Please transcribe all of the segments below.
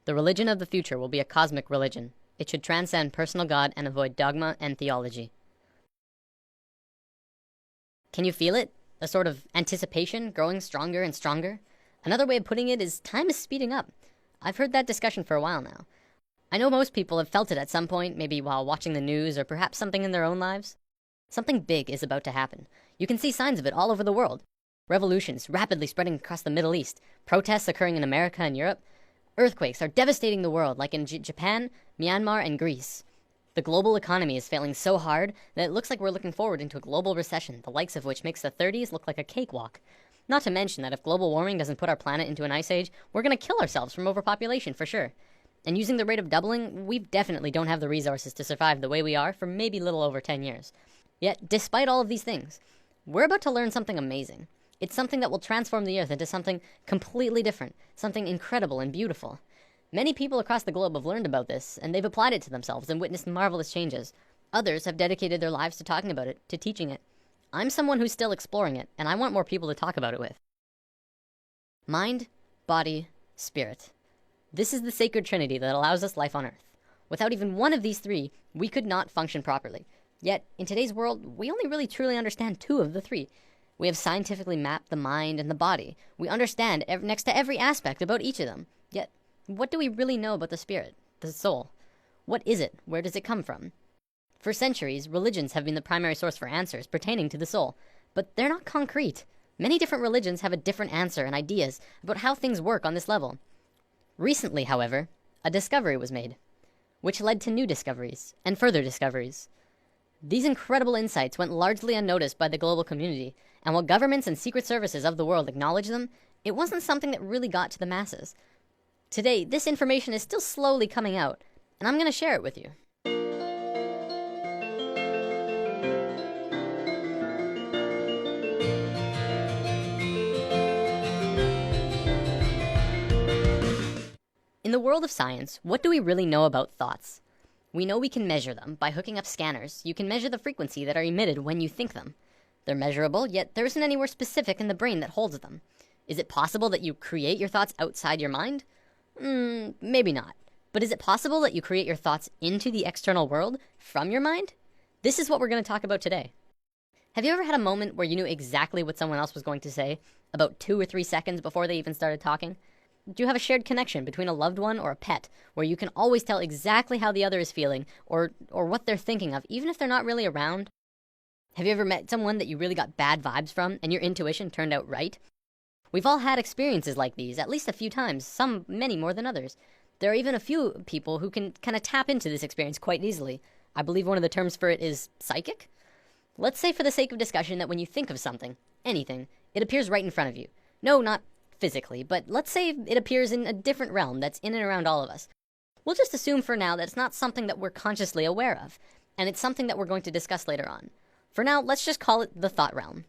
The religion of the future will be a cosmic religion. It should transcend personal God and avoid dogma and theology. Can you feel it? A sort of anticipation growing stronger and stronger? Another way of putting it is time is speeding up. I've heard that discussion for a while now. I know most people have felt it at some point, maybe while watching the news or perhaps something in their own lives. Something big is about to happen. You can see signs of it all over the world. Revolutions rapidly spreading across the Middle East, protests occurring in America and Europe. Earthquakes are devastating the world, like in Japan, Myanmar, and Greece. The global economy is failing so hard that it looks like we're looking forward into a global recession, the likes of which makes the 30s look like a cakewalk. Not to mention that if global warming doesn't put our planet into an ice age, we're going to kill ourselves from overpopulation for sure. And using the rate of doubling, we definitely don't have the resources to survive the way we are for maybe a little over 10 years. Yet, despite all of these things, we're about to learn something amazing. It's something that will transform the Earth into something completely different, something incredible and beautiful. Many people across the globe have learned about this, and they've applied it to themselves and witnessed marvelous changes. Others have dedicated their lives to talking about it, to teaching it. I'm someone who's still exploring it, and I want more people to talk about it with. Mind, body, spirit. This is the sacred trinity that allows us life on Earth. Without even one of these three, we could not function properly. Yet, in today's world, we only really truly understand two of the three. We have scientifically mapped the mind and the body. We understand next to every aspect about each of them. Yet, what do we really know about the spirit, the soul? What is it? Where does it come from? For centuries, religions have been the primary source for answers pertaining to the soul, but they're not concrete. Many different religions have a different answer and ideas about how things work on this level. Recently, however, a discovery was made, which led to new discoveries and further discoveries. These incredible insights went largely unnoticed by the global community, and while governments and secret services of the world acknowledged them, it wasn't something that really got to the masses. Today, this information is still slowly coming out, and I'm going to share it with you. In the world of science, what do we really know about thoughts? We know we can measure them. By hooking up scanners, you can measure the frequency that are emitted when you think them. They're measurable, yet there isn't anywhere specific in the brain that holds them. Is it possible that you create your thoughts outside your mind? Maybe not. But is it possible that you create your thoughts into the external world from your mind? This is what we're going to talk about today. Have you ever had a moment where you knew exactly what someone else was going to say, about 2 or 3 seconds before they even started talking? Do you have a shared connection between a loved one or a pet, where you can always tell exactly how the other is feeling, or what they're thinking of, even if they're not really around? Have you ever met someone that you really got bad vibes from, and your intuition turned out right? We've all had experiences like these, at least a few times, some many more than others. There are even a few people who can kind of tap into this experience quite easily. I believe one of the terms for it is psychic. Let's say for the sake of discussion that when you think of something, anything, it appears right in front of you. No, not physically, but let's say it appears in a different realm that's in and around all of us. We'll just assume for now that it's not something that we're consciously aware of, and it's something that we're going to discuss later on. For now, let's just call it the thought realm.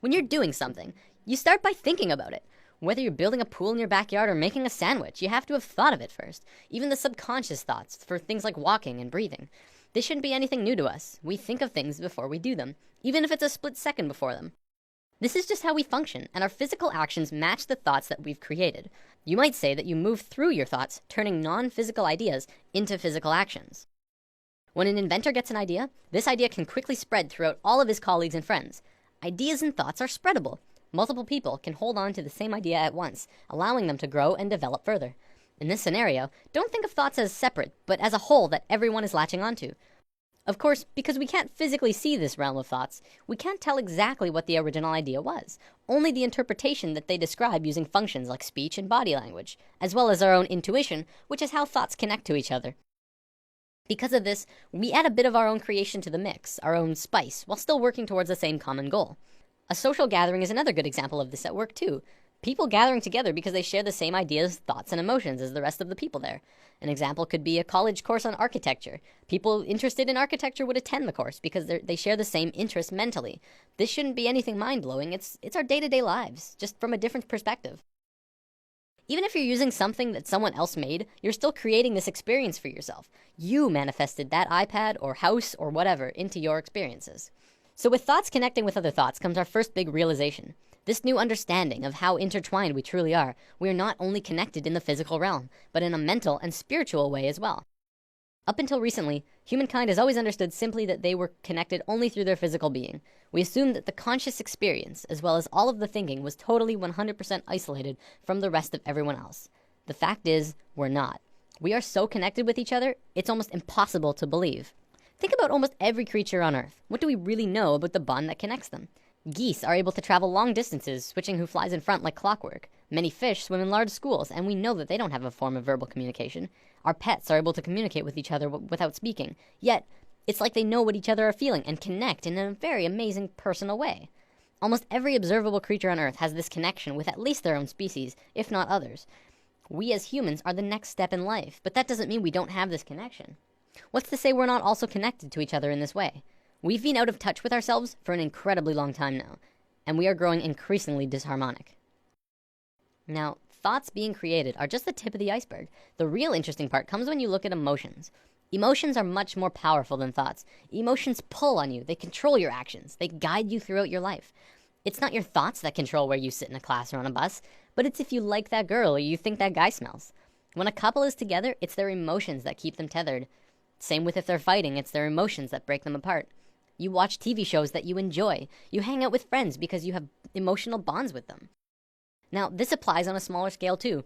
When you're doing something, you start by thinking about it. Whether you're building a pool in your backyard or making a sandwich, you have to have thought of it first. Even the subconscious thoughts for things like walking and breathing. This shouldn't be anything new to us. We think of things before we do them, even if it's a split second before them. This is just how we function, and our physical actions match the thoughts that we've created. You might say that you move through your thoughts, turning non-physical ideas into physical actions. When an inventor gets an idea, this idea can quickly spread throughout all of his colleagues and friends. Ideas and thoughts are spreadable. Multiple people can hold on to the same idea at once, allowing them to grow and develop further. In this scenario, don't think of thoughts as separate, but as a whole that everyone is latching onto. Of course, because we can't physically see this realm of thoughts, we can't tell exactly what the original idea was, only the interpretation that they describe using functions like speech and body language, as well as our own intuition, which is how thoughts connect to each other. Because of this, we add a bit of our own creation to the mix, our own spice, while still working towards the same common goal. A social gathering is another good example of this at work too. People gathering together because they share the same ideas, thoughts, and emotions as the rest of the people there. An example could be a college course on architecture. People interested in architecture would attend the course because they share the same interests mentally. This shouldn't be anything mind-blowing. It's our day-to-day lives, just from a different perspective. Even if you're using something that someone else made, you're still creating this experience for yourself. You manifested that iPad or house or whatever into your experiences. So with thoughts connecting with other thoughts comes our first big realization. This new understanding of how intertwined we truly are, we are not only connected in the physical realm, but in a mental and spiritual way as well. Up until recently, humankind has always understood simply that they were connected only through their physical being. We assumed that the conscious experience, as well as all of the thinking, was totally 100% isolated from the rest of everyone else. The fact is, we're not. We are so connected with each other, it's almost impossible to believe. Think about almost every creature on Earth. What do we really know about the bond that connects them? Geese are able to travel long distances, switching who flies in front like clockwork. Many fish swim in large schools, and we know that they don't have a form of verbal communication. Our pets are able to communicate with each other without speaking. Yet, it's like they know what each other are feeling and connect in a very amazing personal way. Almost every observable creature on Earth has this connection with at least their own species, if not others. We as humans are the next step in life, but that doesn't mean we don't have this connection. What's to say we're not also connected to each other in this way? We've been out of touch with ourselves for an incredibly long time now, and we are growing increasingly disharmonic. Now, thoughts being created are just the tip of the iceberg. The real interesting part comes when you look at emotions. Emotions are much more powerful than thoughts. Emotions pull on you. They control your actions. They guide you throughout your life. It's not your thoughts that control where you sit in a class or on a bus, but it's if you like that girl or you think that guy smells. When a couple is together, it's their emotions that keep them tethered. Same with if they're fighting, it's their emotions that break them apart. You watch TV shows that you enjoy. You hang out with friends because you have emotional bonds with them. Now, this applies on a smaller scale too.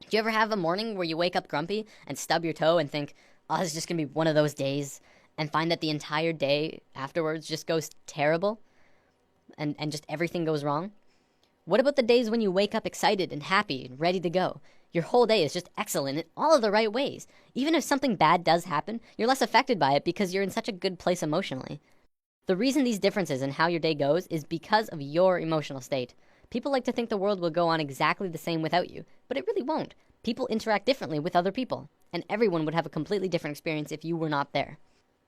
Do you ever have a morning where you wake up grumpy and stub your toe and think, oh, this is just gonna be one of those days, and find that the entire day afterwards just goes terrible and just everything goes wrong? What about the days when you wake up excited and happy and ready to go? Your whole day is just excellent in all of the right ways. Even if something bad does happen, you're less affected by it because you're in such a good place emotionally. The reason these differences in how your day goes is because of your emotional state. People like to think the world will go on exactly the same without you, but it really won't. People interact differently with other people, and everyone would have a completely different experience if you were not there.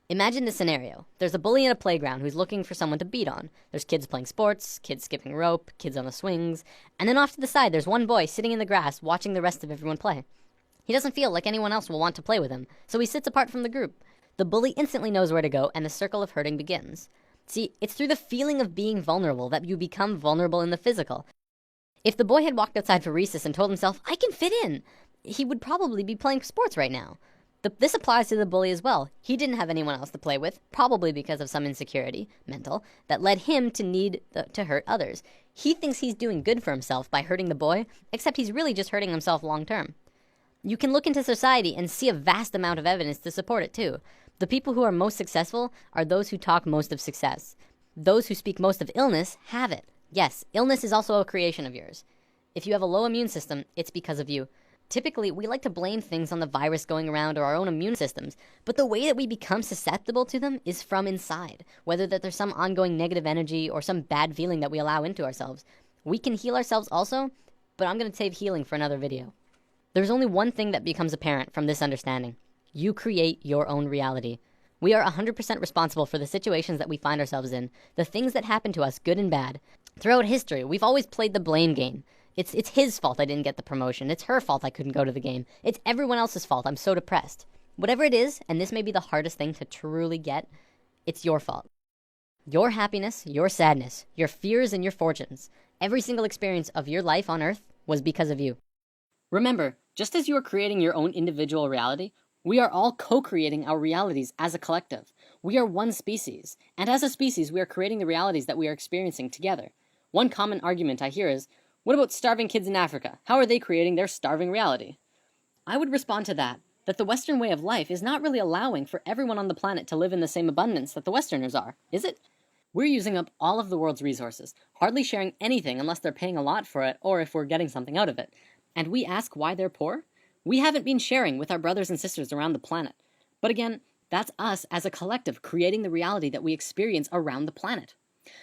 Imagine this scenario. There's a bully in a playground who's looking for someone to beat on. There's kids playing sports, kids skipping rope, kids on the swings, and then off to the side there's one boy sitting in the grass watching the rest of everyone play. He doesn't feel like anyone else will want to play with him, so he sits apart from the group. The bully instantly knows where to go, and the circle of hurting begins. See, it's through the feeling of being vulnerable that you become vulnerable in the physical. If the boy had walked outside for recess and told himself, I can fit in, he would probably be playing sports right now. This applies to the bully as well. He didn't have anyone else to play with, probably because of some insecurity, mental, that led him to need to hurt others. He thinks he's doing good for himself by hurting the boy, except he's really just hurting himself long term. You can look into society and see a vast amount of evidence to support it too. The people who are most successful are those who talk most of success. Those who speak most of illness have it. Yes, illness is also a creation of yours. If you have a low immune system, it's because of you. Typically, we like to blame things on the virus going around or our own immune systems, but the way that we become susceptible to them is from inside, whether that there's some ongoing negative energy or some bad feeling that we allow into ourselves. We can heal ourselves also, but I'm going to save healing for another video. There's only one thing that becomes apparent from this understanding. You create your own reality. We are 100% responsible for the situations that we find ourselves in, the things that happen to us, good and bad. Throughout history, we've always played the blame game. It's his fault I didn't get the promotion. It's her fault I couldn't go to the game. It's everyone else's fault I'm so depressed. Whatever it is, and this may be the hardest thing to truly get, it's your fault. Your happiness, your sadness, your fears and your fortunes, every single experience of your life on Earth was because of you. Remember, just as you are creating your own individual reality, we are all co-creating our realities as a collective. We are one species, and as a species, we are creating the realities that we are experiencing together. One common argument I hear is, what about starving kids in Africa? How are they creating their starving reality? I would respond to that the Western way of life is not really allowing for everyone on the planet to live in the same abundance that the Westerners are, is it? We're using up all of the world's resources, hardly sharing anything unless they're paying a lot for it or if we're getting something out of it. And we ask why they're poor? We haven't been sharing with our brothers and sisters around the planet. But again, that's us as a collective creating the reality that we experience around the planet.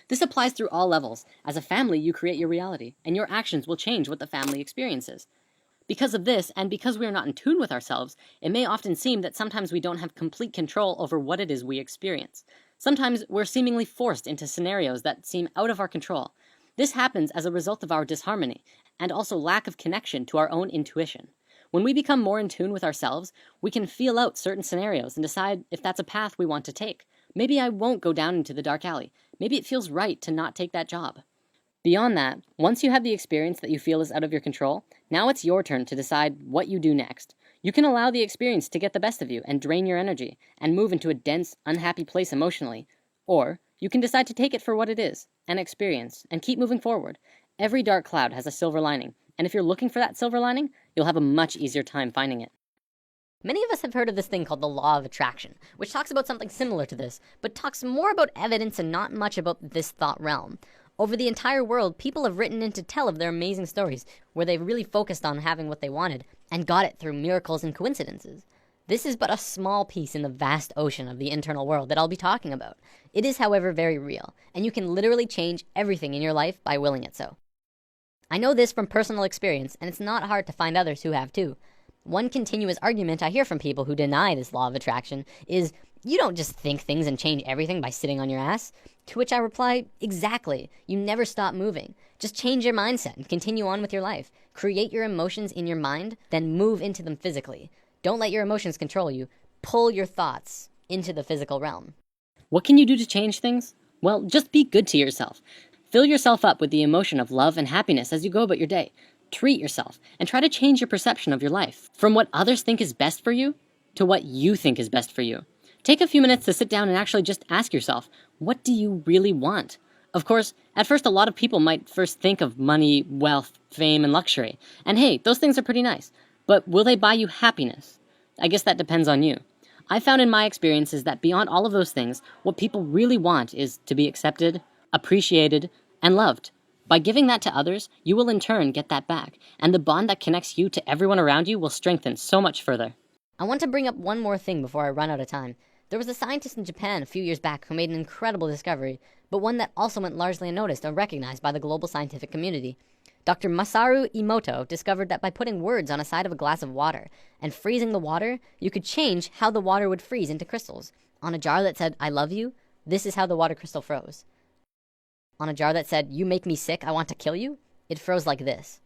This applies through all levels. As a family, you create your reality, and your actions will change what the family experiences. Because of this, and because we are not in tune with ourselves, it may often seem that sometimes we don't have complete control over what it is we experience. Sometimes we're seemingly forced into scenarios that seem out of our control. This happens as a result of our disharmony, and also lack of connection to our own intuition. When we become more in tune with ourselves, we can feel out certain scenarios and decide if that's a path we want to take. Maybe I won't go down into the dark alley. Maybe it feels right to not take that job. Beyond that, once you have the experience that you feel is out of your control, now it's your turn to decide what you do next. You can allow the experience to get the best of you and drain your energy and move into a dense, unhappy place emotionally. Or you can decide to take it for what it is, an experience, and keep moving forward. Every dark cloud has a silver lining, and if you're looking for that silver lining, you'll have a much easier time finding it. Many of us have heard of this thing called the law of attraction, which talks about something similar to this, but talks more about evidence and not much about this thought realm. Over the entire world, people have written in to tell of their amazing stories, where they really focused on having what they wanted, and got it through miracles and coincidences. This is but a small piece in the vast ocean of the internal world that I'll be talking about. It is, however, very real, and you can literally change everything in your life by willing it so. I know this from personal experience, and it's not hard to find others who have too. One continuous argument I hear from people who deny this law of attraction is, you don't just think things and change everything by sitting on your ass. To which I reply, exactly. You never stop moving. Just change your mindset and continue on with your life. Create your emotions in your mind, then move into them physically. Don't let your emotions control you. Pull your thoughts into the physical realm. What can you do to change things? Well, just be good to yourself. Fill yourself up with the emotion of love and happiness as you go about your day. Treat yourself and try to change your perception of your life from what others think is best for you to what you think is best for you. Take a few minutes to sit down and actually just ask yourself, what do you really want? Of course, at first a lot of people might first think of money, wealth, fame, and luxury. And hey, those things are pretty nice. But will they buy you happiness? I guess that depends on you. I found in my experiences that beyond all of those things, what people really want is to be accepted, appreciated, and loved. By giving that to others, you will in turn get that back, and the bond that connects you to everyone around you will strengthen so much further. I want to bring up one more thing before I run out of time. There was a scientist in Japan a few years back who made an incredible discovery, but one that also went largely unnoticed or recognized by the global scientific community. Dr. Masaru Emoto discovered that by putting words on a side of a glass of water and freezing the water, you could change how the water would freeze into crystals. On a jar that said, "I love you," this is how the water crystal froze. On a jar that said, "You make me sick, I want to kill you," it froze like this.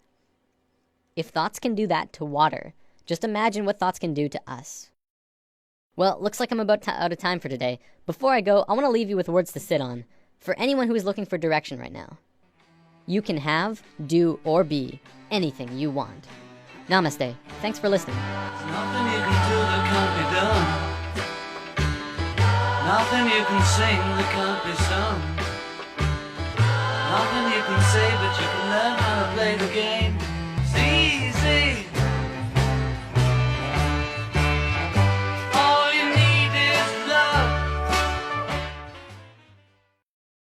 If thoughts can do that to water, just imagine what thoughts can do to us. Well, looks like I'm about out of time for today. Before I go, I want to leave you with words to sit on. For anyone who is looking for direction right now. You can have, do, or be anything you want. Namaste. Thanks for listening. There's nothing you can do that can't be done. Nothing you can sing that can't be sung. Nothing you can say, but you can learn how to play the game.